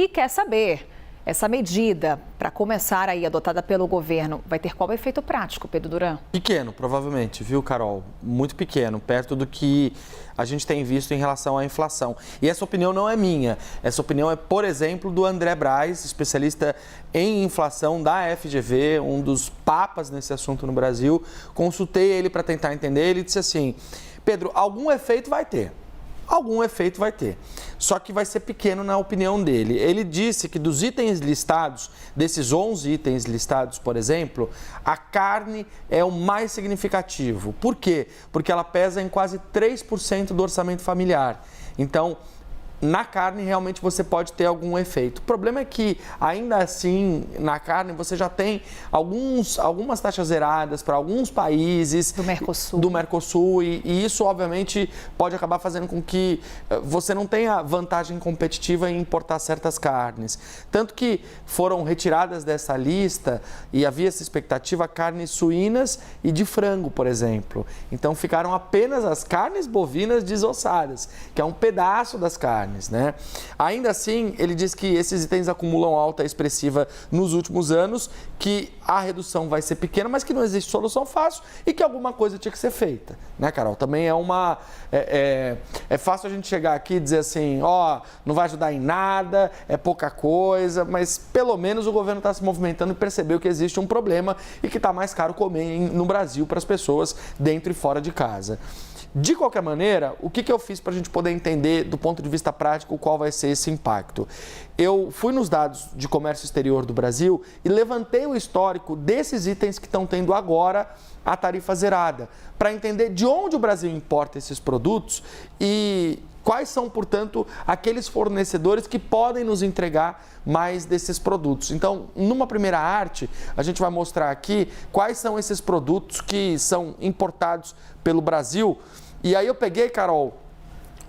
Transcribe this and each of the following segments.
E quer saber, essa medida, para começar aí, adotada pelo governo, vai ter qual efeito prático, Pedro Duran? Pequeno, provavelmente, viu, Carol? Muito pequeno, perto do que a gente tem visto em relação à inflação. E essa opinião não é minha. Essa opinião é, por exemplo, do André Braz, especialista em inflação da FGV, um dos papas nesse assunto no Brasil. Consultei ele para tentar entender. Ele disse assim: Pedro, algum efeito vai ter. Algum efeito vai ter, só que vai ser pequeno na opinião dele. Ele disse que dos itens listados, desses 11 itens listados, por exemplo, a carne é o mais significativo. Por quê? Porque ela pesa em quase 3% do orçamento familiar. Então, na carne, realmente, você pode ter algum efeito. O problema é que, ainda assim, na carne, você já tem algumas taxas zeradas para alguns países do Mercosul e isso, obviamente, pode acabar fazendo com que você não tenha vantagem competitiva em importar certas carnes. Tanto que foram retiradas dessa lista e havia essa expectativa carnes suínas e de frango, por exemplo. Então, ficaram apenas as carnes bovinas desossadas, que é um pedaço das carnes. Né? Ainda assim, ele diz que esses itens acumulam alta expressiva nos últimos anos, que a redução vai ser pequena, mas que não existe solução fácil e que alguma coisa tinha que ser feita, né, Carol? Também é fácil a gente chegar aqui e dizer assim, não vai ajudar em nada, é pouca coisa, mas pelo menos o governo está se movimentando e percebeu que existe um problema e que está mais caro comer no Brasil para as pessoas dentro e fora de casa. De qualquer maneira, o que eu fiz para a gente poder entender do ponto de vista prático qual vai ser esse impacto? Eu fui nos dados de comércio exterior do Brasil e levantei o histórico desses itens que estão tendo agora a tarifa zerada, para entender de onde o Brasil importa esses produtos e quais são, portanto, aqueles fornecedores que podem nos entregar mais desses produtos. Então, numa primeira arte, a gente vai mostrar aqui quais são esses produtos que são importados pelo Brasil. E aí eu peguei, Carol,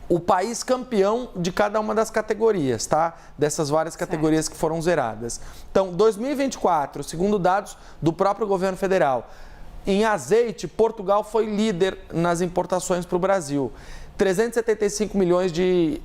o país campeão de cada uma das categorias, tá? Dessas várias categorias que foram zeradas. Então, 2024, segundo dados do próprio governo federal, em azeite, Portugal foi líder nas importações para o Brasil. 375 milhões de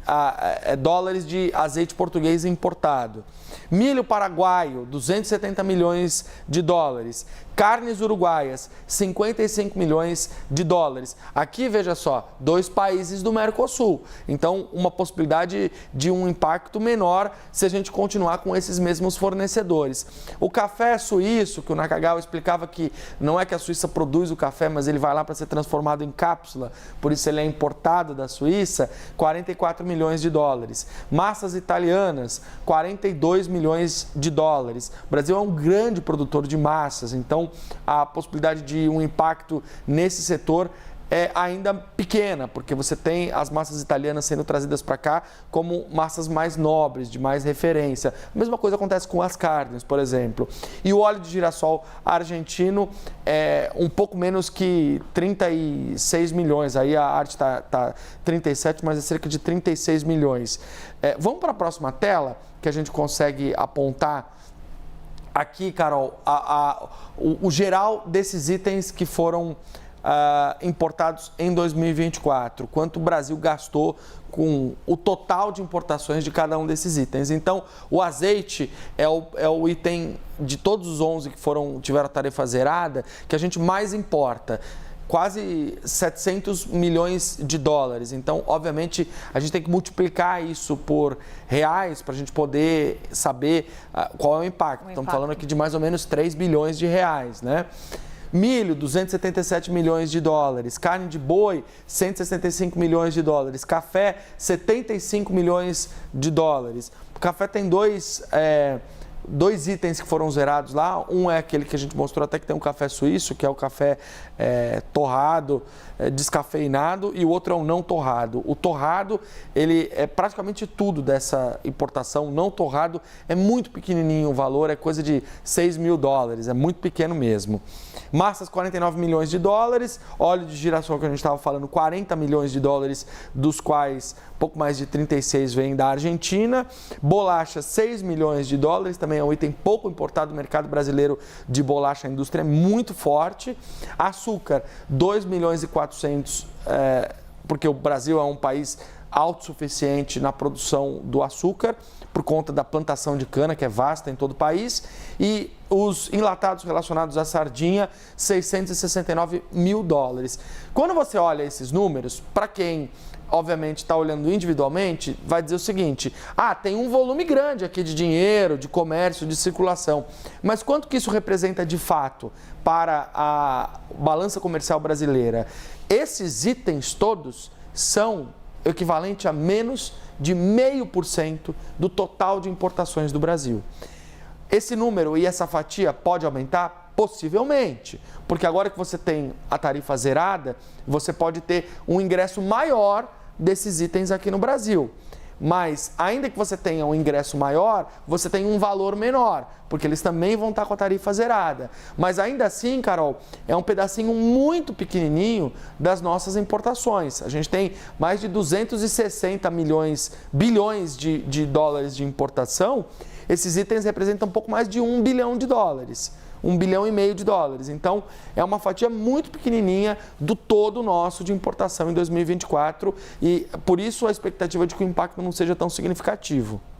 dólares de azeite português importado. Milho paraguaio, 270 milhões de dólares. Carnes uruguaias, 55 milhões de dólares. Aqui, veja só, 2 países do Mercosul. Então, uma possibilidade de um impacto menor se a gente continuar com esses mesmos fornecedores. O café suíço, que o Nakagawa explicava que não é que a Suíça produz o café, mas ele vai lá para ser transformado em cápsula, por isso ele é importado da Suíça, 44 milhões de dólares. Massas italianas, 42 milhões de dólares. O Brasil é um grande produtor de massas, então a possibilidade de um impacto nesse setor é ainda pequena, porque você tem as massas italianas sendo trazidas para cá como massas mais nobres, de mais referência. A mesma coisa acontece com as carnes, por exemplo. E o óleo de girassol argentino é um pouco menos que 36 milhões. Aí a arte está 37, mas é cerca de 36 milhões. Vamos para a próxima tela, que a gente consegue apontar aqui, Carol, o geral desses itens que foram importados em 2024, quanto o Brasil gastou com o total de importações de cada um desses itens. Então, o azeite é o item de todos os 11 que tiveram a tarifa zerada que a gente mais importa. Quase 700 milhões de dólares. Então, obviamente, a gente tem que multiplicar isso por reais para a gente poder saber qual é o impacto. Estamos falando aqui de mais ou menos 3 bilhões de reais, né? Milho, 277 milhões de dólares. Carne de boi, 165 milhões de dólares. Café, 75 milhões de dólares. O café tem dois itens que foram zerados lá. Um é aquele que a gente mostrou até que tem um café suíço, que é o café torrado, descafeinado, e o outro é o não torrado. O torrado, ele é praticamente tudo dessa importação. O não torrado é muito pequenininho o valor, é coisa de 6 mil dólares, é muito pequeno mesmo. Massas, 49 milhões de dólares. Óleo de girassol, que a gente estava falando, 40 milhões de dólares, dos quais pouco mais de 36 vêm da Argentina. Bolacha, 6 milhões de dólares, também é um item pouco importado do mercado brasileiro de bolacha. A indústria é muito forte. Açúcar, 2 milhões e 400, porque o Brasil é um país autossuficiente na produção do açúcar, por conta da plantação de cana, que é vasta em todo o país, e os enlatados relacionados à sardinha, 669 mil dólares. Quando você olha esses números, para quem obviamente está olhando individualmente, vai dizer o seguinte: tem um volume grande aqui de dinheiro, de comércio, de circulação, mas quanto que isso representa de fato para a balança comercial brasileira? Esses itens todos são equivalente a menos de 0,5% do total de importações do Brasil. Esse número e essa fatia pode aumentar? Possivelmente, porque agora que você tem a tarifa zerada, você pode ter um ingresso maior desses itens aqui no Brasil. Mas, ainda que você tenha um ingresso maior, você tem um valor menor, porque eles também vão estar com a tarifa zerada. Mas ainda assim, Carol, é um pedacinho muito pequenininho das nossas importações. A gente tem mais de 260 bilhões de dólares de importação. Esses itens representam um pouco mais de 1 bilhão de dólares. 1,5 bilhão de dólares. Então, é uma fatia muito pequenininha do todo nosso de importação em 2024 e, por isso, a expectativa de que o impacto não seja tão significativo.